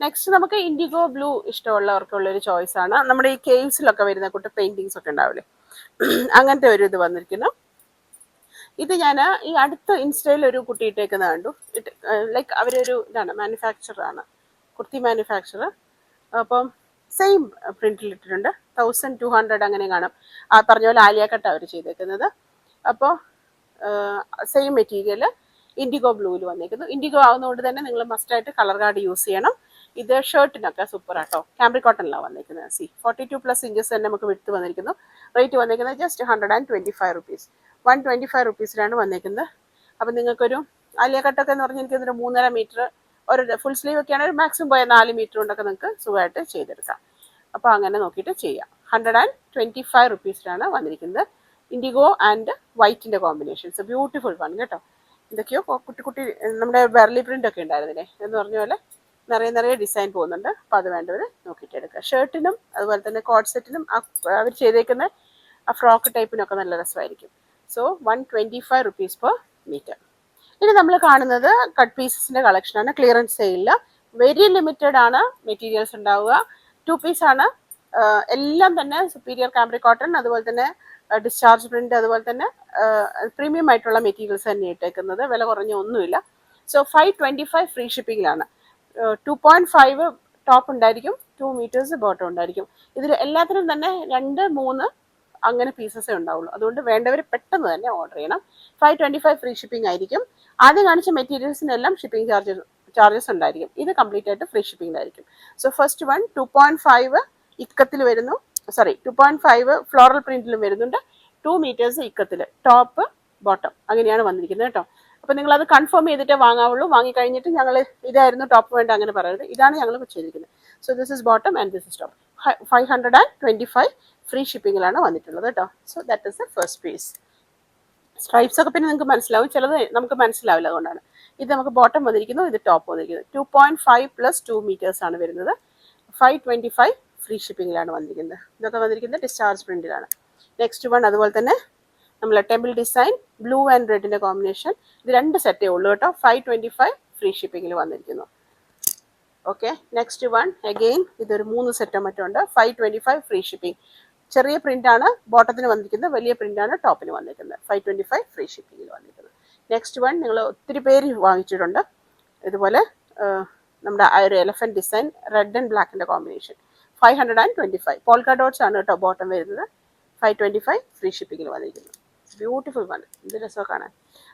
നെക്സ്റ്റ് നമുക്ക് ഇൻഡിഗോ ബ്ലൂ ഇഷ്ടമുള്ളവർക്കുള്ളൊരു ചോയ്സാണ്. നമ്മുടെ ഈ കേവ്സിലൊക്കെ വരുന്ന കൂട്ട് പെയിൻറ്റിങ്സ് ഒക്കെ ഉണ്ടാവില്ലേ, അങ്ങനത്തെ ഒരു ഇത് വന്നിരിക്കുന്നു. ഇത് ഞാൻ ഈ അടുത്ത ഇൻസ്റ്റയിൽ ഒരു കുട്ടി ഇട്ടേക്കുന്ന കണ്ടു. ലൈക്ക് അവരൊരു ഇതാണ്, മാനുഫാക്ചറാണ്, കുർത്തി മാനുഫാക്ചറർ. അപ്പം സെയിം പ്രിന്റിൽ ഇട്ടിട്ടുണ്ട്. 1200 അങ്ങനെ കാണും. ആ പറഞ്ഞ പോലെ ആലിയ കട്ട് അവർ ചെയ്തേക്കുന്നത്. അപ്പോൾ സെയിം മെറ്റീരിയൽ ഇൻഡിഗോ ബ്ലൂവിൽ വന്നേക്കുന്നു. ഇൻഡിഗോ ആവുന്നതുകൊണ്ട് തന്നെ നിങ്ങൾ മസ്റ്റായിട്ട് കളർ കാർഡ് യൂസ് ചെയ്യണം. ഇത് ഷർട്ടിനൊക്കെ സൂപ്പർ ആട്ടോ. ക്യാമ്പ്രി കോട്ടണിലാണ് വന്നിരിക്കുന്നത്. 42+ ഇഞ്ചസ് തന്നെ നമുക്ക് വിട്ട് വന്നിരിക്കുന്നു. റേറ്റ് വന്നിരിക്കുന്നത് ജസ്റ്റ് 125 റുപ്പീസ്. 125 റുപ്പീസിലാണ് വന്നിരിക്കുന്നത്. അപ്പം നിങ്ങൾക്കൊരു ആലിയ കട്ടൊക്കെ എന്ന് പറഞ്ഞിരിക്കുന്നത് 3.5 മീറ്റർ, ഒരു ഫുൾ സ്ലീവ് ഒക്കെ ആണെങ്കിൽ മാക്സിമം പോയ 4 മീറ്റർ കൊണ്ടൊക്കെ നിങ്ങൾക്ക് സുഖമായിട്ട് ചെയ്തെടുക്കാം. അപ്പോൾ അങ്ങനെ നോക്കിയിട്ട് ചെയ്യാം. 125 റുപ്പീസിലാണ് വന്നിരിക്കുന്നത്. ഇൻഡിഗോ ആൻഡ് വൈറ്റിൻ്റെ കോമ്പിനേഷൻസ്, ബ്യൂട്ടിഫുൾ വൺ കേട്ടോ. എന്തൊക്കെയോ കുട്ടി കുട്ടി നമ്മുടെ വെർലി പ്രിൻ്റ് ഒക്കെ ഉണ്ടായിരുന്നില്ലേ എന്ന് പറഞ്ഞ പോലെ നിറയെ ഡിസൈൻ പോകുന്നുണ്ട്. അപ്പോൾ അത് വേണ്ടവർ നോക്കിയിട്ട് എടുക്കുക. ഷർട്ടിനും അതുപോലെ തന്നെ കോഡ് സെറ്റിനും അവർ ചെയ്തേക്കുന്ന ആ ഫ്രോക്ക് ടൈപ്പിനൊക്കെ നല്ല രസമായിരിക്കും. So 125 rupees per metre. ഇനി നമ്മൾ കാണുന്നത് കട്ട് പീസസിൻ്റെ കളക്ഷനാണ്. ക്ലിയറൻസ് സെയിലിൽ വെരി ലിമിറ്റഡ് ആണ് മെറ്റീരിയൽസ് ഉണ്ടാവുക. 2 പീസാണ്. എല്ലാം തന്നെ സുപ്പീരിയർ ക്യാമ്പ്രി കോട്ടൺ, അതുപോലെ തന്നെ ഡിസ്ചാർജ് പ്രിന്റ്, അതുപോലെ തന്നെ പ്രീമിയം ആയിട്ടുള്ള മെറ്റീരിയൽസ് തന്നെ ഇട്ടേക്കുന്നത്. വില കുറഞ്ഞ ഒന്നുമില്ല. So 525 free ഷിപ്പിങ്ങിലാണ്. 2.5 ടോപ്പ് ഉണ്ടായിരിക്കും, 2 മീറ്റേഴ്സ് ബോട്ടം ഉണ്ടായിരിക്കും. ഇതിൽ എല്ലാത്തിനും തന്നെ 2, 3 അങ്ങനെ പീസസേ ഉണ്ടാവുള്ളൂ. അതുകൊണ്ട് വേണ്ടവർ പെട്ടെന്ന് തന്നെ ഓർഡർ ചെയ്യണം. 525 ഫ്രീ ഷിപ്പിംഗ് ആയിരിക്കും. ആദ്യം കാണിച്ച മെറ്റീരിയൽസിനെല്ലാം ഷിപ്പിംഗ് ചാർജസ് ഉണ്ടായിരിക്കും. ഇത് കംപ്ലീറ്റ് ആയിട്ട് ഫ്രീ ഷിപ്പിംഗിലായിരിക്കും. സോ ഫസ്റ്റ് വൺ 2.5 ഇക്കത്തിൽ വരുന്നു, 2.5 ഫ്ലോറൽ പ്രിന്റിലും വരുന്നുണ്ട്. 2 മീറ്റേഴ്സ് ഇക്കത്തിൽ, ടോപ്പ് ബോട്ടം അങ്ങനെയാണ് വന്നിരിക്കുന്നത് കേട്ടോ. അപ്പോൾ നിങ്ങൾ അത് കൺഫേം ചെയ്തിട്ടേ വാങ്ങാവുള്ളൂ. വാങ്ങിക്കഴിഞ്ഞിട്ട് ഞങ്ങൾ ഇതായിരുന്നു ടോപ്പ് വേണ്ട അങ്ങനെ പറയരുത്. ഇതാണ് ഞങ്ങൾ ചെയ്തിരിക്കുന്നത്. So this is bottom and this is top. 525 free ഷിപ്പിങ്ങിലാണ് വന്നിട്ടുള്ളത് കേട്ടോ. So that is the first piece. Stripes ഒക്കെ പിന്നെ നിങ്ങൾക്ക് മനസ്സിലാവും, ചിലത് നമുക്ക് മനസ്സിലാവില്ല, അതുകൊണ്ടാണ്. ഇത് നമുക്ക് ബോട്ടം വന്നിരിക്കുന്നു, ഇത് ടോപ്പ് വന്നിരിക്കുന്നു. 2.5 + 2 മീറ്റേഴ്സ് ആണ് വരുന്നത്. 525 ഫ്രീ ഷിപ്പിങ്ങിലാണ് വന്നിരിക്കുന്നത്. ഇതൊക്കെ വന്നിരിക്കുന്നത് ഡിസ്ചാർജ് പ്രിന്റിലാണ്. നെക്സ്റ്റ് വൺ അതുപോലെ തന്നെ നമ്മൾ ടെമ്പിൾ ഡിസൈൻ ബ്ലൂ ആൻഡ് റെഡിൻ്റെ കോമ്പിനേഷൻ. ഇത് 2 സെറ്റേ ഉള്ളൂ കേട്ടോ. 525 ഫ്രീ ഷിപ്പിങ്ങിൽ വന്നിരിക്കുന്നു. ഓക്കെ, നെക്സ്റ്റ് വൺ അഗെയിൻ ഇതൊരു 3 സെറ്റോ മറ്റോ ഉണ്ട്. 525 ഫ്രീ ഷിപ്പിംഗ്. ചെറിയ പ്രിന്റാണ് ബോട്ടത്തിന് വന്നിരിക്കുന്നത്, വലിയ പ്രിന്റാണ് ടോപ്പിന് വന്നിരിക്കുന്നത്. 525 ഫ്രീ ഷിപ്പിങ്ങിൽ വന്നിരിക്കുന്നത്. നെക്സ്റ്റ് വൺ നിങ്ങൾ ഒത്തിരി പേര് വാങ്ങിച്ചിട്ടുണ്ട്. ഇതുപോലെ നമ്മുടെ ആ ഒരു എലഫന്റ് ഡിസൈൻ റെഡ് ആൻഡ് ബ്ലാക്കിൻ്റെ കോമ്പിനേഷൻ. 525 പോൾക്ക ഡോട്ട്സ് ആണ് കേട്ടോ ബോട്ടം വരുന്നത്. 525 ഫ്രീ ഷിപ്പിങ്ങിൽ വന്നിരിക്കുന്നു. ബ്യൂട്ടിഫുൾ വൺ, ഇത് രസമൊക്കെ കാണാൻ.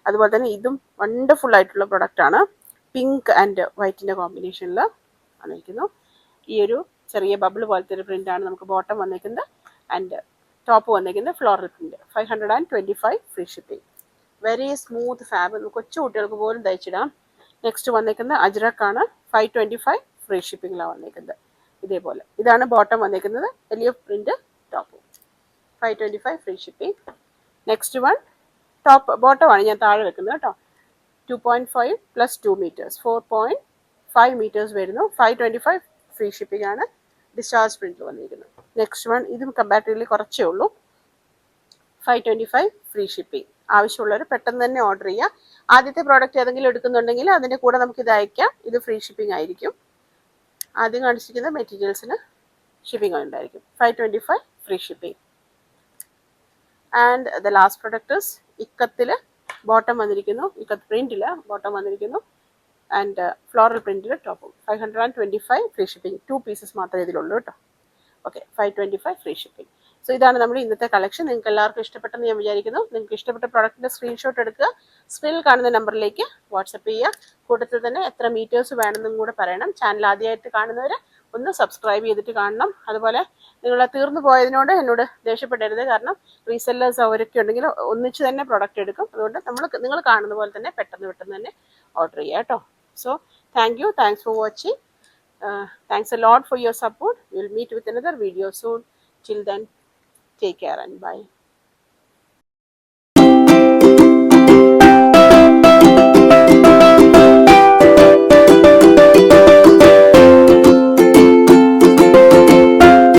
അതുപോലെ തന്നെ ഇതും വണ്ടർഫുൾ ആയിട്ടുള്ള പ്രൊഡക്റ്റാണ്. പിങ്ക് ആൻഡ് വൈറ്റിൻ്റെ കോമ്പിനേഷനിൽ വന്നിരിക്കുന്നു. ഈ ഒരു ചെറിയ ബബിൾ പോലത്തെ ഒരു പ്രിൻ്റാണ് നമുക്ക് ബോട്ടം വന്നിരിക്കുന്നത്. ആൻഡ് ടോപ്പ് വന്നിരിക്കുന്നത് floral print. 525 free shipping. Very smooth fab, കൊച്ചു കുട്ടികൾക്ക് പോലും തയ്ച്ചിടാം. നെക്സ്റ്റ് വന്നിരിക്കുന്നത് അജ്രക്കാണ്. 525 ഫ്രീ ഷിപ്പിങ്ങിലാണ് വന്നിരിക്കുന്നത്. ഇതേപോലെ ഇതാണ് ബോട്ടം വന്നിരിക്കുന്നത്, വലിയ പ്രിന്റ് ടോപ്പും. 525 free shipping. Next one top ബോട്ടമാണ് ഞാൻ താഴെ വെക്കുന്നത് കേട്ടോ. 2.5 + 2 മീറ്റേഴ്സ്, 4.5 മീറ്റേഴ്സ് വരുന്നു. 525 ഫ്രീ ഷിപ്പിംഗ് ആണ്. ഡിസ്ചാർജ് പ്രിന്റ് വന്നിരിക്കുന്നു. നെക്സ്റ്റ് വൺ ഇതും കമ്പാരിറ്റീവ്ലി കുറച്ചേ ഉള്ളൂ. 525 ഫ്രീ ഷിപ്പിംഗ്. ആവശ്യമുള്ളവർ പെട്ടെന്ന് തന്നെ ഓർഡർ ചെയ്യുക. ആദ്യത്തെ പ്രോഡക്റ്റ് ഏതെങ്കിലും എടുക്കുന്നുണ്ടെങ്കിൽ അതിൻ്റെ കൂടെ നമുക്ക് ഇത് അയക്കാം. ഇത് ഫ്രീ ഷിപ്പിംഗ് ആയിരിക്കും. ആദ്യം കാണിച്ചിരിക്കുന്ന മെറ്റീരിയൽസിന് ഷിപ്പിംഗ് ഉണ്ടായിരിക്കും. 525 free shipping. And the last product is ഇക്കത്തിൽ ബോട്ടം വന്നിരിക്കുന്നു, ഇക്കത്ത് പ്രിന്റിൽ ബോട്ടം വന്നിരിക്കുന്നു. ആൻഡ് ഫ്ലോറൽ പ്രിന്റിൽ ടോപ്പും. 525 ഫ്രീ ഷിപ്പിംഗ്. 2 പീസസ് മാത്രമേ ഇതിലുള്ളൂ കേട്ടോ. Okay, 525 free shipping. സോ ഇതാണ് നമ്മുടെ ഇന്നത്തെ കളക്ഷൻ. നിങ്ങൾക്ക് എല്ലാവർക്കും ഇഷ്ടപ്പെട്ടെന്ന് ഞാൻ വിചാരിക്കുന്നു. നിങ്ങൾക്ക് ഇഷ്ടപ്പെട്ട പ്രോഡക്റ്റിൻ്റെ സ്ക്രീൻഷോട്ട് എടുക്കുക, സ്ക്രീനിൽ കാണുന്ന നമ്പറിലേക്ക് വാട്സപ്പ് ചെയ്യുക. കൂട്ടത്തിൽ തന്നെ എത്ര മീറ്റേഴ്സ് വേണമെന്നും കൂടെ പറയണം. ചാനൽ ആദ്യമായിട്ട് കാണുന്നവർ ഒന്ന് സബ്സ്ക്രൈബ് ചെയ്തിട്ട് കാണണം. അതുപോലെ നിങ്ങൾ തീർന്നു പോയതിനോട് എന്നോട് ദേഷ്യപ്പെടരുത്. കാരണം റീസെല്ലേഴ്സ് അവരൊക്കെ ഉണ്ടെങ്കിൽ ഒന്നിച്ച് തന്നെ പ്രോഡക്റ്റ് എടുക്കും. അതുകൊണ്ട് നിങ്ങൾ കാണുന്ന പോലെ തന്നെ പെട്ടെന്ന് തന്നെ ഓർഡർ ചെയ്യുക കേട്ടോ. So thank you, thanks for watching, thanks a lot for your support. We'll meet with another video soon. Till then, take care and bye.